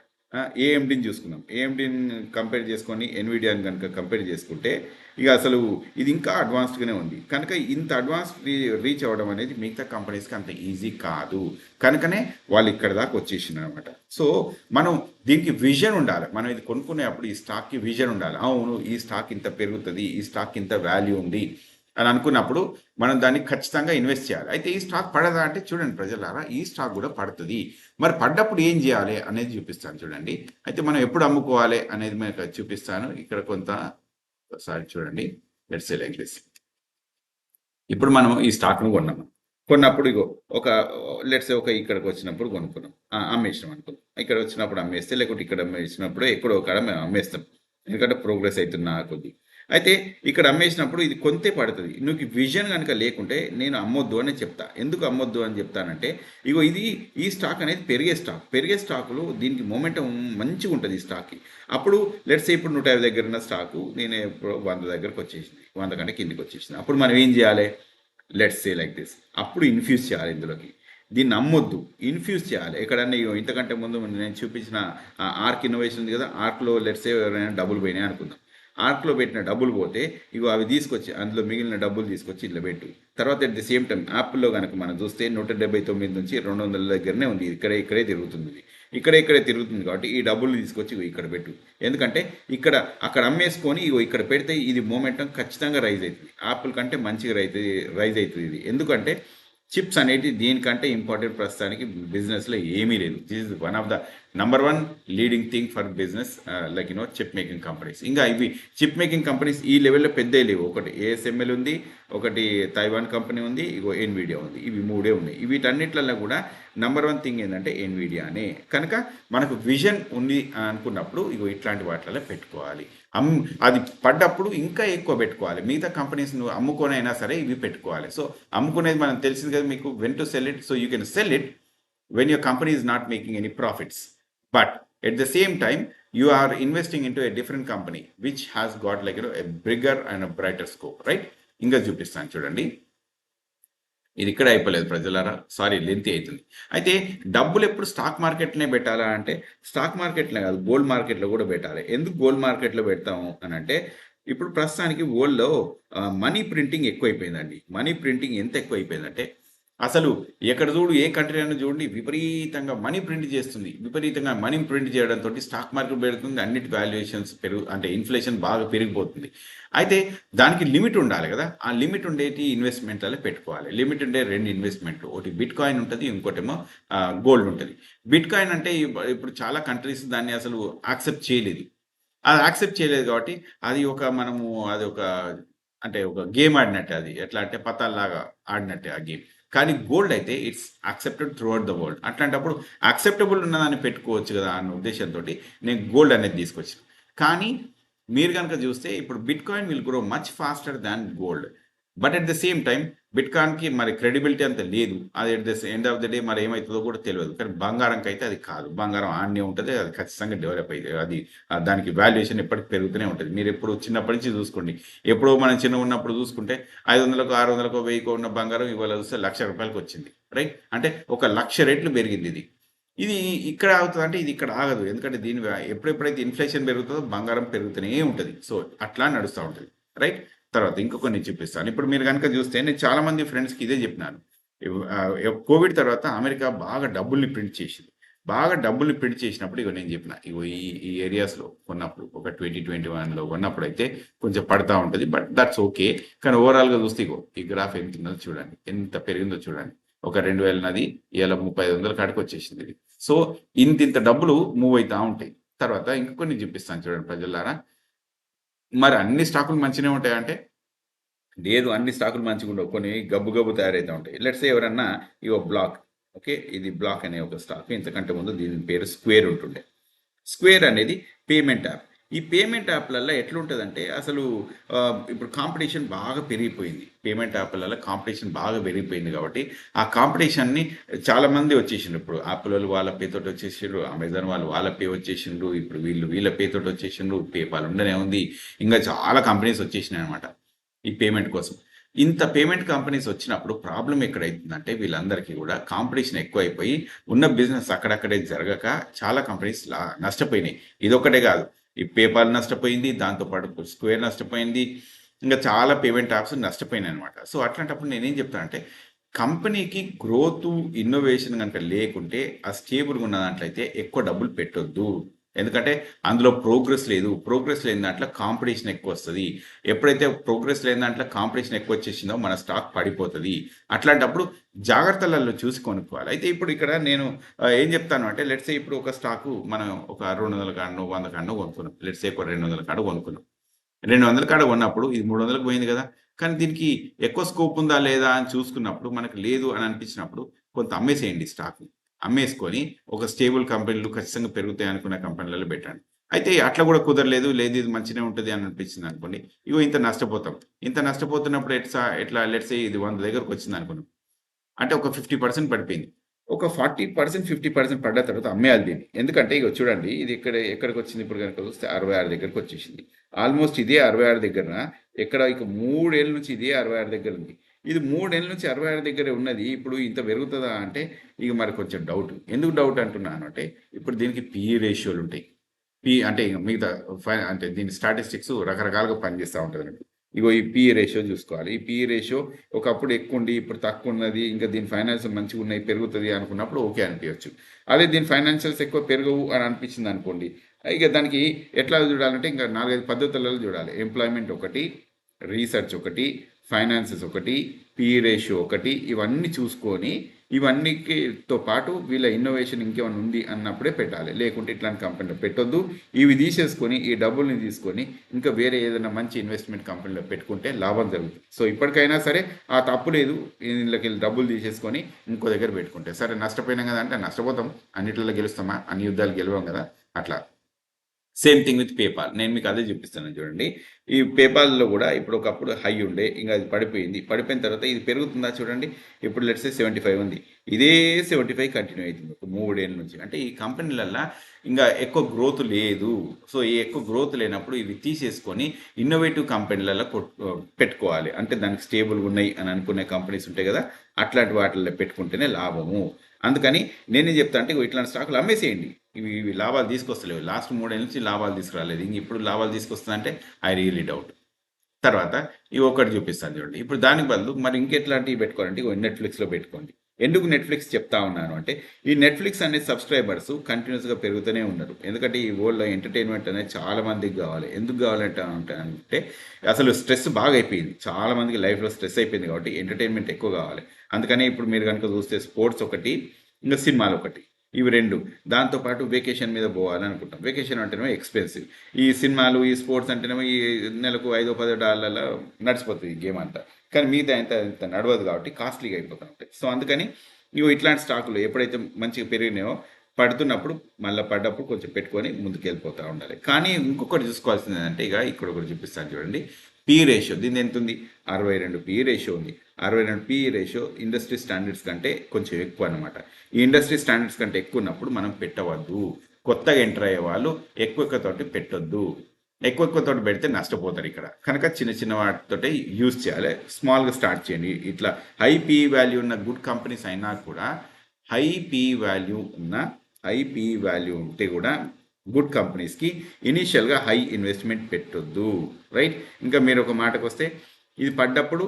ఏఎండీని చూసుకుందాం. ఏఎండీని కంపేర్ చేసుకొని ఎన్విడియాని గనుక కంపేర్ చేసుకుంటే ఇక అసలు ఇది ఇంకా అడ్వాన్స్డ్‌గానే ఉంది. కనుక ఇంత అడ్వాన్స్డ్ రీచ్ అవ్వడం అనేది మిగతా కంపెనీస్‌కి అంత ఈజీ కాదు. కనుకనే వాళ్ళు ఇక్కడి దాకా వచ్చేసిండ్రనమాట. సో, మనం దీనికి విజన్ ఉండాలి. మనం ఇది కొనుక్కునేప్పుడు ఈ స్టాక్‌కి విజన్ ఉండాలి. అవును, ఈ స్టాక్ ఇంత పెరుగుతది. ఈ స్టాక్ ఇంత వాల్యూ ఉంది అని అనుకున్నప్పుడు మనం దాన్ని ఖచ్చితంగా ఇన్వెస్ట్ చేయాలి. అయితే ఈ స్టాక్ పడదా అంటే చూడండి ప్రజలారా, ఈ స్టాక్ కూడా పడుతుంది. మరి పడ్డప్పుడు ఏం చేయాలి అనేది చూపిస్తాను చూడండి. అయితే మనం ఎప్పుడు అమ్ముకోవాలి అనేది మీకు చూపిస్తాను. ఇక్కడ కొంత ఒకసారి చూడండి. Let's say like this. ఇప్పుడు మనం ఈ స్టాక్ను కొన్నాము. కొన్నప్పుడు ఇగో ఒక లెట్స్ ఒక ఇక్కడికి వచ్చినప్పుడు కొనుక్కున్నాం, అమ్మేసినాం అనుకుందాం. ఇక్కడ వచ్చినప్పుడు అమ్మేస్తే, లేకుంటే ఇక్కడ అమ్మేసినప్పుడు ఎక్కడో ఒక మేము అమ్మేస్తాం, ఎందుకంటే ప్రోగ్రెస్ అవుతున్న కొద్ది. అయితే ఇక్కడ అమ్మేసినప్పుడు ఇది కొంతే పడుతుంది. నువ్వు విజన్ కనుక లేకుంటే నేను అమ్మొద్దు అని చెప్తా. ఎందుకు అమ్మొద్దు అని చెప్తానంటే, ఇగో ఇది ఈ స్టాక్ అనేది పెరిగే స్టాకులు దీనికి మొమెంటం మంచిగా ఉంటుంది ఈ స్టాక్కి. అప్పుడు లెట్స్ ఇప్పుడు 150 దగ్గర ఉన్న స్టాకు నేను ఇప్పుడు 100 దగ్గరకు వచ్చేసింది, 100 కంటే కిందికి వచ్చేసింది. అప్పుడు మనం ఏం చేయాలి? Let's say like this. అప్పుడు ఇన్ఫ్యూజ్ చేయాలి ఇందులోకి. దీన్ని నమ్మొద్దు, ఇన్ఫ్యూజ్ చేయాలి. ఎక్కడన్నా ఇంతకంటే ముందు నేను చూపించిన ఆర్క్ ఇన్నోవేషన్ ఉంది కదా, ఆర్క్లో లెట్స్ సే ఎవరైనా డబ్బులు పోయినాయి అనుకుందాం. ఆర్క్లో పెట్టిన డబ్బులు పోతే ఇగో అవి తీసుకొచ్చి అందులో మిగిలిన డబ్బులు తీసుకొచ్చి ఇట్లా పెట్టు. తర్వాత అట్ ది సేమ్ టైం యాప్లో కనుక మనం చూస్తే 179 నుంచి 200 దగ్గరనే ఉంది. ఇక్కడే తిరుగుతుంది. ఇక్కడే తిరుగుతుంది కాబట్టి ఈ డబ్బులు తీసుకొచ్చి ఇక్కడ పెట్టు. ఎందుకంటే అక్కడ అమ్మేసుకొని ఇగో ఇక్కడ పెడితే ఇది మూమెంటం ఖచ్చితంగా రైజ్ అవుతుంది. యాపిల్ కంటే మంచిగా రైజ్ అవుతుంది ఇది. ఎందుకంటే చిప్స్ అనేటి దీనికంటే ఇంపార్టెంట్ ప్రస్తుతానికి బిజినెస్లో ఏమీ లేదు. This is one of the number 1 leading thing for business like chip making companies. ఇంకా ఇవి చిప్ మేకింగ్ కంపెనీస్ ఈ లెవెల్లో పెద్ద లేవు. ఒకటి ఏఎస్ఎంఎల్ ఉంది, ఒకటి తైవాన్ కంపెనీ ఉంది, ఇగో ఎన్విడియా ఉంది. ఇవి 3 ఉన్నాయి. వీటన్నిట్లలో కూడా నంబర్ 1 థింగ్ ఏంటంటే ఎన్విడియానే. కనుక మనకు విజన్ ఉంది అనుకున్నప్పుడు ఇగో ఇట్లాంటి వాటిలలో పెట్టుకోవాలి. అది పడ్డప్పుడు ఇంకా ఎక్కువ పెట్టుకోవాలి. మిగతా కంపెనీస్ నువ్వు అమ్ముకొనైనా సరే ఇవి పెట్టుకోవాలి. సో అమ్ముకునేది మనం తెలిసింది కదా మీకు, when to sell it. So you can sell it when your company is not making any profits, but at the same time you are investing into a different company which has got like a bigger and a brighter scope, right? ఇంకా చూపిస్తాను చూడండి. ఇది ఇక్కడ అయిపోలేదు ప్రజలారా, sorry lengthy అవుతుంది. అయితే డబ్బులు ఎప్పుడు స్టాక్ మార్కెట్లోనే పెట్టాలా అంటే, స్టాక్ మార్కెట్లో కాదు, గోల్డ్ మార్కెట్లో కూడా పెట్టాలి. ఎందుకు గోల్డ్ మార్కెట్లో పెడతాము అని అంటే, ఇప్పుడు ప్రస్తుతానికి వరల్డ్లో మనీ ప్రింటింగ్ ఎక్కువైపోయిందండి. మనీ ప్రింటింగ్ ఎంత ఎక్కువైపోయిందంటే, అసలు ఎక్కడ చూడు, ఏ కంట్రీ అయినా చూడండి, విపరీతంగా మనీ ప్రింట్ చేస్తుంది. విపరీతంగా మనీ ప్రింట్ చేయడంతో స్టాక్ మార్కెట్ పెరుగుతుంది, అన్నిటి వాల్యుయేషన్స్ అంటే ఇన్ఫ్లేషన్ బాగా పెరిగిపోతుంది. అయితే దానికి లిమిట్ ఉండాలి కదా. ఆ లిమిట్ ఉండేటి ఇన్వెస్ట్మెంట్లలో పెట్టుకోవాలి. లిమిట్ ఉండే 2 ఇన్వెస్ట్మెంట్లు, ఒకటి బిట్ కాయిన్ ఉంటుంది, ఇంకోటేమో గోల్డ్ ఉంటుంది. బిట్ కాయిన్ అంటే ఇప్పుడు చాలా కంట్రీస్ దాన్ని అసలు యాక్సెప్ట్ చేయలేదు. అది యాక్సెప్ట్ చేయలేదు కాబట్టి అది ఒక అంటే ఒక గేమ్ ఆడినట్టే. అది ఎట్లా అంటే పతాల్లాగా ఆడినట్టే ఆ గేమ్. కానీ గోల్డ్ అయితే it's accepted through out the world. అట్లాంటప్పుడు యాక్సెప్టబుల్ ఉన్నదాన్ని పెట్టుకోవచ్చు కదా అన్న ఉద్దేశంతో నేను గోల్డ్ అనేది తీసుకొచ్చాను. కానీ మీరు కనుక చూస్తే ఇప్పుడు bitcoin will grow much faster than gold. But at the same time బిట్ కాయిన్కి మరి క్రెడిబిలిటీ అంత లేదు. అది at the end of the day మరి ఏమవుతుందో కూడా తెలియదు. కానీ బంగారంకి అయితే అది కాదు. బంగారం ఆడనే ఉంటుంది, అది ఖచ్చితంగా డెవలప్ అవుతుంది. అది దానికి వాల్యుయేషన్ ఎప్పటికి పెరుగుతూనే ఉంటుంది. మీరు ఎప్పుడు చిన్నప్పటి నుంచి చూసుకోండి, ఎప్పుడో మనం చిన్న ఉన్నప్పుడు చూసుకుంటే 500కో 600కో 1000కో ఉన్న బంగారం ఇవాళ చూస్తే ₹1,00,000 వచ్చింది, రైట్? అంటే 1,00,000 రెట్లు పెరిగింది ఇది. ఇది ఇక్కడ అవుతుంది అంటే ఇది ఇక్కడ ఆగదు. ఎందుకంటే ఎప్పుడెప్పుడైతే ఇన్ఫ్లేషన్ పెరుగుతుందో బంగారం పెరుగుతూనే ఉంటుంది. సో అట్లా నడుస్తూ ఉంటుంది, రైట్? తర్వాత ఇంకో కొన్ని చూపిస్తాను. ఇప్పుడు మీరు కనుక చూస్తే నేను చాలామంది ఫ్రెండ్స్కి ఇదే చెప్పినాను. కోవిడ్ తర్వాత అమెరికా బాగా డబ్బుల్ని ప్రింట్ చేసింది. బాగా డబ్బుల్ని ప్రింట్ చేసినప్పుడు ఇగో నేను చెప్పిన, ఇగో ఈ ఏరియాస్లో కొన్నప్పుడు ఒక 2021లో కొన్నప్పుడు అయితే కొంచెం పడతా ఉంటుంది. But that's okay. కానీ ఓవరాల్గా చూస్తే ఇగో ఈ గ్రాఫ్ ఎంత ఉందో చూడండి, ఎంత పెరిగిందో చూడండి. ఒక 2000 నది ఇలా 3500 కాడికి వచ్చేసింది ఇది. సో ఇంత డబ్బులు మూవ్ అవుతూ ఉంటాయి. తర్వాత ఇంకా కొన్ని చూపిస్తాను చూడండి ప్రజలారా. మరి అన్ని స్టాకులు మంచిగానే ఉంటాయంటే లేదు, అన్ని స్టాకులు మంచిగా ఉండవు. కొన్ని గబ్బు తయారైతూ ఉంటాయి. లెట్స్ సే ఎవరన్నా ఇగో బ్లాక్, ఓకే, ఇది బ్లాక్ అనే ఒక స్టాక్. ఇంతకంటే ముందు దీని పేరు స్క్వేర్ ఉంటుండే. స్క్వేర్ అనేది పేమెంట్ యాప్. ఈ పేమెంట్ యాప్లలో ఎట్లుంటుందంటే అసలు ఇప్పుడు కాంపిటీషన్ బాగా పెరిగిపోయింది. పేమెంట్ యాప్లలో కాంపిటీషన్ బాగా పెరిగిపోయింది కాబట్టి ఆ కాంపిటీషన్ని చాలామంది వచ్చేసిండ్రు. ఇప్పుడు యాప్ల వాళ్ళ పేతోటి వచ్చేసిండ్రు, అమెజాన్ వాళ్ళ పే వచ్చేసిండ్రు, ఇప్పుడు వీళ్ళ పేతోటి వచ్చేసిండ్రు, పేపాల్ ఉండనే ఉంది, ఇంకా చాలా కంపెనీస్ వచ్చేసినాయి అనమాట ఈ పేమెంట్ కోసం. ఇంత పేమెంట్ కంపెనీస్ వచ్చినప్పుడు ప్రాబ్లం ఎక్కడైతుందంటే వీళ్ళందరికీ కూడా కాంపిటీషన్ ఎక్కువైపోయి ఉన్న బిజినెస్ అక్కడక్కడే జరగక చాలా కంపెనీస్ నష్టపోయినాయి. ఇదొక్కటే కాదు, ఈ పేపాల్ నష్టపోయింది, దాంతోపాటు స్క్వేర్ నష్టపోయింది, ఇంకా చాలా పేమెంట్ యాప్స్ నష్టపోయినాయి అనమాట. సో అట్లాంటప్పుడు నేనేం చెప్తానంటే కంపెనీకి గ్రోత్ ఇన్నోవేషన్ కనుక లేకుంటే ఆ స్టేబుల్గా ఉన్న దాంట్లో అయితే ఎక్కువ డబ్బులు పెట్టొద్దు. ఎందుకంటే అందులో ప్రోగ్రెస్ లేదు. ప్రోగ్రెస్ లేని దాంట్లో కాంపిటీషన్ ఎక్కువ వస్తది. ఎప్పుడైతే ప్రోగ్రెస్ లేని దాంట్లో కాంపిటీషన్ ఎక్కువ వచ్చేసిందో మన స్టాక్ పడిపోతది. అట్లాంటప్పుడు జాగ్రత్తలలో చూసి కొనుక్కోవాలి. అయితే ఇప్పుడు ఇక్కడ నేను ఏం చెప్తాను అంటే లెట్స్ సే ఇప్పుడు ఒక స్టాకు మనం ఒక 200 కాడనో, 100 కాడనో కొనుక్కున్నాం. లెట్స్ సే ఒక 200 కాడ కొనుక్కున్నాం. 200 కాడ కొన్నప్పుడు ఇది 300కి పోయింది కదా! కానీ దీనికి ఎక్కువ స్కోప్ ఉందా లేదా అని చూసుకున్నప్పుడు మనకు లేదు అని అనిపించినప్పుడు కొంత అమ్మేసేయండి స్టాక్‌ని. అమ్మేసుకొని ఒక స్టేబుల్ కంపెనీలు ఖచ్చితంగా పెరుగుతాయి అనుకున్న కంపెనీలలో పెట్టండి. అయితే అట్లా కూడా కుదరలేదు. లేదు ఇది మంచిగానే ఉంటది అని అనిపించింది అనుకోండి. ఇగో ఇంత నష్టపోతాం. ఇంత నష్టపోతున్నప్పుడు ఎట్లా లెట్స్ సే ఇది 100 దగ్గరకొచ్చింది అనుకుందాం. అంటే ఒక 50% పడిపోయింది. ఒక 40%, 50% పడ్డ తర్వాత అమ్మేయాలి దీన్ని. ఎందుకంటే ఇగో చూడండి ఇది ఎక్కడికొచ్చింది ఇప్పుడు గనుక చూస్తే 66 దగ్గరకొచ్చేసింది. ఆల్‌మోస్ట్ ఇదే 66 దగ్గరన ఎక్కడ ఇక 3 ఏళ్ల నుంచి ఇదే 66 దగ్గర ఉంది. ఇది 3 ఏళ్ల నుంచి 66 దగ్గరే ఉన్నది. ఇప్పుడు ఇంత పెరుగుతదా అంటే ఇక మరి కొంచెం డౌట్. ఎందుకు డౌట్ అంటున్నాను అంటే ఇప్పుడు దీనికి పీఈ రేషియోలుంటాయి. అంటే ఇగ మిగతా అంటే దీని స్టాటిస్టిక్స్ రకరకాలుగా పనిచేస్తా ఉంటదన్నట్టు. ఇగో ఈ పీఈ రేషియో చూసుకోవాలి. ఈ పీఈ రేషియో ఒకప్పుడు ఎక్కువుండి, ఇప్పుడు తక్కువున్నది, ఇంకా దీని ఫైనాన్షియల్ మంచిగున్నాయి, పెరుగుతది అనుకున్నప్పుడు ఓకే అనిపియొచ్చు. అదే దీని ఫైనాన్షియల్స్ ఎక్కువ పెరగవు అని అనిపించిందనుకోండి, ఇక దానికి ఎట్లా చూడాలంటే ఇంకా 4, 5 పద్ధతులలో చూడాలి. ఎంప్లాయ్‌మెంట్ ఒకటి, రీసెర్చ్ ఒకటి, ఫైనాన్సెస్ ఒకటి, పీఈ రేషియో ఒకటి, ఇవన్నీ చూసుకొని ఇవన్నీతో పాటు వీళ్ళ ఇన్నోవేషన్ ఇంకేమైనా ఉంది అన్నప్పుడే పెట్టాలి. లేకుంటే ఇట్లాంటి కంపెనీలో పెట్టొద్దు. ఇవి తీసేసుకొని ఈ డబ్బుల్ని తీసుకొని ఇంకా వేరే ఏదైనా మంచి ఇన్వెస్ట్మెంట్ కంపెనీలో పెట్టుకుంటే లాభం జరుగుతుంది. సో ఇప్పటికైనా సరే ఆ తప్పు లేదు. వీళ్ళకెళ్ళి డబ్బులు తీసేసుకొని ఇంకో దగ్గర పెట్టుకుంటే సరే నష్టపోయినాం కదా అంటే నష్టపోతాం. అన్నిట్లలో గెలుస్తామా? అన్ని యుద్ధాలు గెలవం కదా! అట్లా. Same thing with PayPal. నేను మీకు అదే చూపిస్తున్నాను చూడండి. ఈ పేపాల్‌లో కూడా ఇప్పుడు ఒకప్పుడు హై ఉండే. ఇంక అది పడిపోయింది. పడిపోయిన తర్వాత ఇది పెరుగుతుందా చూడండి. ఇప్పుడు లెట్స్ సే 75 ఉంది. ఇదే 75 కంటిన్యూ అయితుంది. ఒక 3 ఏళ్ల నుంచి. అంటే ఈ కంపెనీలల్ల ఇంగా ఎక్కువ గ్రోత్ లేదు. సో, ఈ ఎక్కువ గ్రోత్ లేనప్పుడు ఇవి తీసేసుకొని ఇన్నోవేటివ్ కంపెనీలలో పెట్టుకోవాలి. అంటే దానికి స్టేబుల్‌గా ఉన్నాయి అని అనుకునే కంపెనీస్ ఉంటాయి కదా! అట్లాంటి వాటిల్లో పెట్టుకుంటేనే లాభము. అందుకని నేనేం చెప్తా అంటే ఇగో ఇట్లాంటి స్టాకులు అమ్మేసేయండి. ఇవి లాభాలు తీసుకొస్తలేవు. లాస్ట్ 3 ఏళ్ల నుంచి లాభాలు తీసుకురాలేదు. ఇంక ఇప్పుడు లాభాలు తీసుకొస్తదంటే ఐ రియల్లీ డౌట్. తర్వాత ఈ ఒకటి చూపిస్తాను చూడండి. ఇప్పుడు దానికి బదులు మరి ఇంకెట్లాంటివి పెట్టుకోవాలంటే ఇగో నెట్‌ఫ్లిక్స్‌లో పెట్టుకోండి. ఎందుకు నెట్‌ఫ్లిక్స్ చెప్తా ఉన్నాను అంటే, ఈ నెట్‌ఫ్లిక్స్ అనే సబ్‌స్క్రైబర్స్ కంటిన్యూయస్‌గా పెరుగుతూనే ఉన్నారు. ఎందుకంటే ఈ వరల్డ్‌లో ఎంటర్‌టైన్‌మెంట్ అనేది చాలా మందికి కావాలి. ఎందుకు కావాలంట అంటే అసలు స్ట్రెస్ బాగా అయిపోయింది. చాలా మందికి లైఫ్‌లో స్ట్రెస్ అయిపోయింది కాబట్టి ఎంటర్‌టైన్‌మెంట్ ఎక్కువ కావాలి. అందుకనే ఇప్పుడు మీరు గనుక చూస్తే స్పోర్ట్స్ ఒకటి, ఇంకా సినిమాలొకటి. ఇవి 2. దాంతో పాటు వెకేషన్ మీద పోవాలనుకుంటాం. వెకేషన్ అంటేనేమో ఎక్స్‌పెన్సివ్. ఈ సినిమాలు, ఈ స్పోర్ట్స్ అంటేనేమో ఈ నెలకు $5, $10 నడిచిపోతది ఈ గేమ్ అంతా. కానీ మిగతా ఇంత నడవదు కాబట్టి కాస్ట్‌లీగా అయిపోతా ఉంటాయి. సో, అందుకని ఇగో ఇట్లాంటి స్టాకులు ఎప్పుడైతే మంచిగా పెరిగినాయో పడుతున్నప్పుడు మళ్ళా పడ్డప్పుడు కొంచెం పెట్టుకొని ముందుకెళ్ళిపోతా ఉండాలి. కానీ ఇంకొకటి చూసుకోవాల్సింది ఏందంటే ఇక ఇక్కడ ఒకటి చూపిస్తాను చూడండి. పీ రేషియో దీనిది ఎంతుంది? 62 పీ రేషియో ఉంది. 62 పీ రేషియో ఇండస్ట్రీ స్టాండర్డ్స్ కంటే కొంచెం ఎక్కువ అనమాట. ఈ ఇండస్ట్రీ స్టాండర్డ్స్ కంటే ఎక్కువ ఉన్నప్పుడు మనం పెట్టవద్దు. కొత్తగా ఎంటర్ అయ్యే వాళ్ళు ఎక్కువ తోటి పెట్టొద్దు. ఎక్కువ తోటి పెడితే నష్టపోతారు ఇక్కడ. కనుక చిన్న చిన్న వాటితోటే యూజ్ చేయాలి. స్మాల్‌గా స్టార్ట్ చేయండి. ఇట్లా హై పీ వాల్యూ ఉన్న గుడ్ కంపెనీస్ అయినా కూడా హై పీ వాల్యూ ఉన్న హై పీ వాల్యూ ఉంటే కూడా గుడ్ కంపెనీస్‌కి ఇనీషియల్‌గా హై ఇన్వెస్ట్‌మెంట్ పెట్టొద్దు. రైట్? ఇంకా మీరు ఒక మాటకొస్తే ఇది పడ్డప్పుడు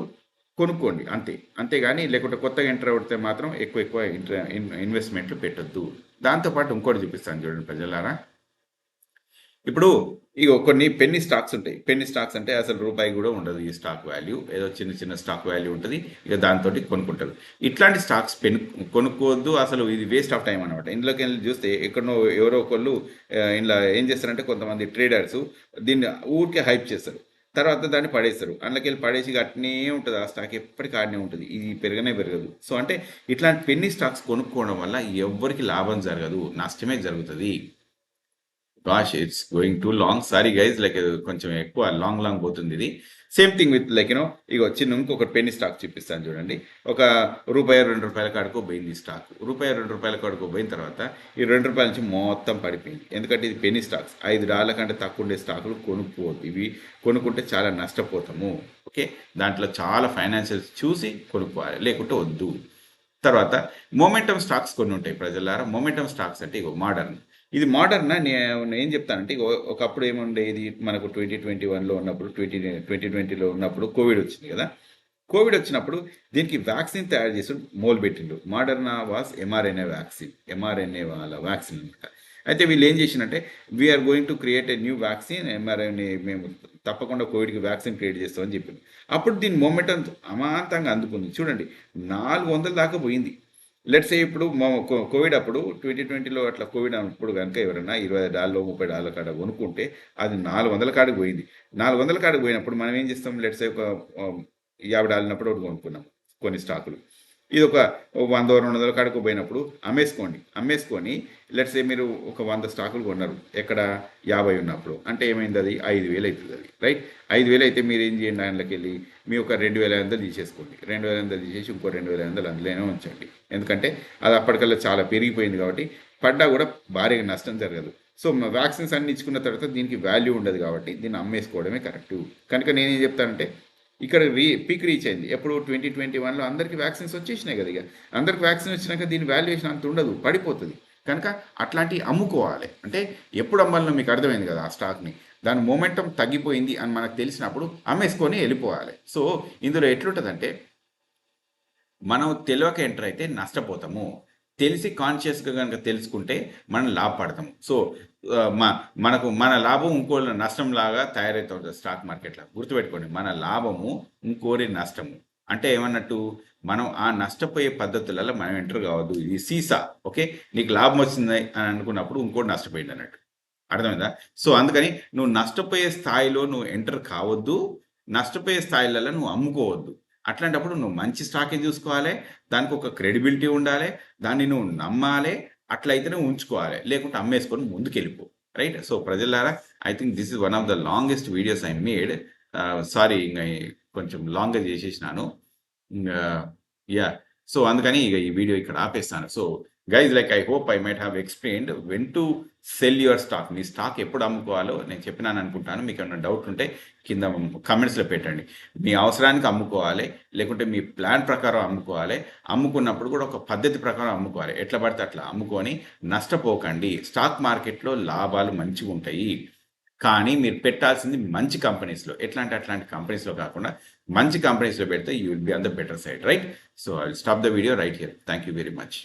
కొనుక్కోండి అంతే. అంతేగాని లేకుంటే కొత్తగా ఎంటర్ అవుతే మాత్రం ఎక్కువ ఇన్వెస్ట్‌మెంట్లు పెట్టొద్దు. దాంతో పాటు ఇంకోటి చూపిస్తాను చూడండి ప్రజలారా. ఇప్పుడు ఇగో కొన్ని పెన్నీ స్టాక్స్ ఉంటాయి. పెన్నీ స్టాక్స్ అంటే అసలు రూపాయి కూడా ఉండదు ఈ స్టాక్ వాల్యూ. ఏదో చిన్న స్టాక్ వాల్యూ ఉంటది. ఇక దాంతోటి కొనుక్కుంటారు. ఇట్లాంటి స్టాక్స్ కొనుక్కోవద్దు. అసలు ఇది వేస్ట్ ఆఫ్ టైమ్ అనమాట. ఇందులోకెళ్ళి చూస్తే ఎక్కడనో ఎవరో ఒకళ్ళు ఇందులో ఏం చేస్తారంటే కొంతమంది ట్రేడర్స్ దీన్ని ఊరికే హైప్ చేస్తారు. తర్వాత దాన్ని పడేస్తారు. అందులోకెళ్ళి పడేసి ఇక అట్నే ఉంటది. ఆ స్టాక్ ఎప్పటికి ఆడనే ఉంటది. ఇది పెరగనే పెరగదు. సో, అంటే ఇట్లాంటి పెన్నీ స్టాక్స్ కొనుక్కోవడం వల్ల ఎవ్వరికీ లాభం జరగదు. నష్టమే జరుగుతది. It's going to long. Sorry guys like కొంచెం ఎక్కువ లాంగ్ పోతుంది ఇది. సేమ్ థింగ్ విత్ లైక్ ఇగో చిన్న ఇంకొక పెన్నీ స్టాక్ చూపిస్తాను చూడండి. ఒక రూపాయి, ₹2 కాడకో పోయింది ఈ స్టాక్. రూపాయి, ₹2 కాడకో పోయిన తర్వాత ఈ ₹2 నుంచి మొత్తం పడిపోయింది. ఎందుకంటే ఇది పెన్నీ స్టాక్స్. $5 కంటే తక్కువ ఉండే స్టాకులు కొనుక్కోవద్దు. ఇవి కొనుక్కుంటే చాలా నష్టపోతాము. ఓకే. దాంట్లో చాలా ఫైనాన్షియల్స్ చూసి కొనుక్కోవాలి. లేకుంటే వద్దు. తర్వాత మొమెంటమ్ స్టాక్స్ కొన్ని ఉంటాయి ప్రజలారా. మొమెంటమ్ స్టాక్స్ అంటే ఇగో మోడర్న్. ఇది మోడర్న్ నేనేం చెప్తానంటే ఇగో ఒకప్పుడు ఏముండేది మనకు 2021లో ఉన్నప్పుడు 2020లో ఉన్నప్పుడు కోవిడ్ వచ్చింది కదా! కోవిడ్ వచ్చినప్పుడు దీనికి వ్యాక్సిన్ తయారు చేసి మొదలుపెట్టిండ్రు. Moderna was mRNA vaccine. MRNA వాళ్ళ వ్యాక్సిన్ అనమాట. అయితే వీళ్ళు ఏం చేసినంటే we're going to create a new vaccine mRNA మేము తప్పకుండా కోవిడ్కి వ్యాక్సిన్ క్రియేట్ చేస్తామని చెప్పింది. అప్పుడు దీని మొమెంటం అమాంతంగా అందుకుంది. చూడండి 400 దాకా పోయింది. లెట్స్ సే ఇప్పుడు కోవిడ్ అప్పుడు 2020లో అట్లా కోవిడ్ అప్పుడు కనుక ఎవరైనా $20 $30 కాడ కొనుక్కుంటే అది 400 కాడికి పోయింది. 400 కాడికి పోయినప్పుడు మనం ఏం చేస్తాం, లెట్స్ సే ఒక $50 ఉన్నప్పుడు ఒకటి కొనుక్కున్నాం కొన్ని స్టాకులు. ఇది ఒక 100 200 కాడికి పోయినప్పుడు అమ్మేసుకొని లెట్స్ సే మీరు ఒక 100 స్టాకులు కొన్నారు ఎక్కడ 50 ఉన్నప్పుడు, అంటే ఏమైంది, అది 5000 అవుతుంది అది, రైట్. 5000 అయితే మీరు ఏం చేయండి, దాంట్లోకి వెళ్ళి మీ ఒక 2500 తీసేసుకోండి. 2500 తీసేసి ఇంకో 2500 అందులోనే ఉంచండి. ఎందుకంటే అది అప్పటికల్లా చాలా పెరిగిపోయింది కాబట్టి పడ్డా కూడా భారీగా నష్టం జరగదు. సో వ్యాక్సిన్స్ అన్ని ఇచ్చుకున్న తర్వాత దీనికి వాల్యూ ఉండదు కాబట్టి దీన్ని అమ్మేసుకోవడమే కరెక్టు. కనుక నేనేం చెప్తానంటే ఇక్కడ పీక్ రీచ్ అయింది ఎప్పుడు 2021లో అందరికి వ్యాక్సిన్స్ వచ్చేసినాయి కదా. ఇక అందరికి వ్యాక్సిన్ వచ్చినాక దీని వాల్యుయేషన్ అంత ఉండదు, పడిపోతుంది. కనుక అట్లాంటివి అమ్ముకోవాలి. అంటే ఎప్పుడు అమ్మాలో మీకు అర్థమైంది కదా ఆ స్టాక్ని. దాని మొమెంటం తగ్గిపోయింది అని మనకు తెలిసినప్పుడు అమ్మేసుకొని వెళ్ళిపోవాలి. సో ఇందులో ఎట్లుంటుందంటే మనం తెలియక ఎంటర్ అయితే నష్టపోతాము, తెలిసి కాన్షియస్గా కనుక తెలుసుకుంటే మనం లాభపడతాము. సో మన లాభం ఇంకోళ్ళ నష్టం లాగా తయారవుతుంది స్టాక్ మార్కెట్లో. గుర్తుపెట్టుకోండి, మన లాభము ఇంకోరి నష్టము. అంటే ఏమన్నట్టు, మనం ఆ నష్టపోయే పద్ధతులలో మనం ఎంటర్ కావద్దు. ఇది సీసా. ఓకే, నీకు లాభం వచ్చింది అని అనుకున్నప్పుడు ఇంకోటి నష్టపోయింది అన్నట్టు. అర్థమైందా? సో అందుకని నువ్వు నష్టపోయే స్థాయిలో నువ్వు ఎంటర్ కావద్దు, నష్టపోయే స్థాయిలలో నువ్వు అమ్ముకోవద్దు. అట్లాంటప్పుడు నువ్వు మంచి స్టాకే చూసుకోవాలి, దానికి ఒక క్రెడిబిలిటీ ఉండాలి, దాన్ని నువ్వు నమ్మాలి, అట్లయితేనే ఉంచుకోవాలి, లేకుంటే అమ్మేసుకొని ముందుకు వెళ్ళిపో. రైట్. సో ప్రజలారా, I think this is one of the longest videos I made. Sorry, ఇంకా కొంచెం లాంగ్గా చేసేసినాను. యా, సో అందుకని ఇక ఈ వీడియో ఇక్కడ ఆపేస్తాను. So guys, like I hope I might have explained when to sell your stock. మీ stock ఎప్పుడు అమ్ముకోవాలో నేను చెప్పినాను అనుకుంటాను. మీకు ఏమైనా డౌట్ ఉంటే కింద కమెంట్స్లో పెట్టండి. మీ అవసరానికి అమ్ముకోవాలి, లేకుంటే మీ ప్లాన్ ప్రకారం అమ్ముకోవాలి. అమ్ముకున్నప్పుడు కూడా ఒక పద్ధతి ప్రకారం అమ్ముకోవాలి. ఎట్లా పడితే అట్లా అమ్ముకొని నష్టపోకండి. స్టాక్ మార్కెట్లో లాభాలు మంచిగా ఉంటాయి, కానీ మీరు పెట్టాల్సింది మంచి కంపెనీస్లో. అట్లాంటి కంపెనీస్లో కాకుండా మంచి కంపెనీస్లో పెడితే you will be on the better side, right. So I will stop the video right here. Thank you very much.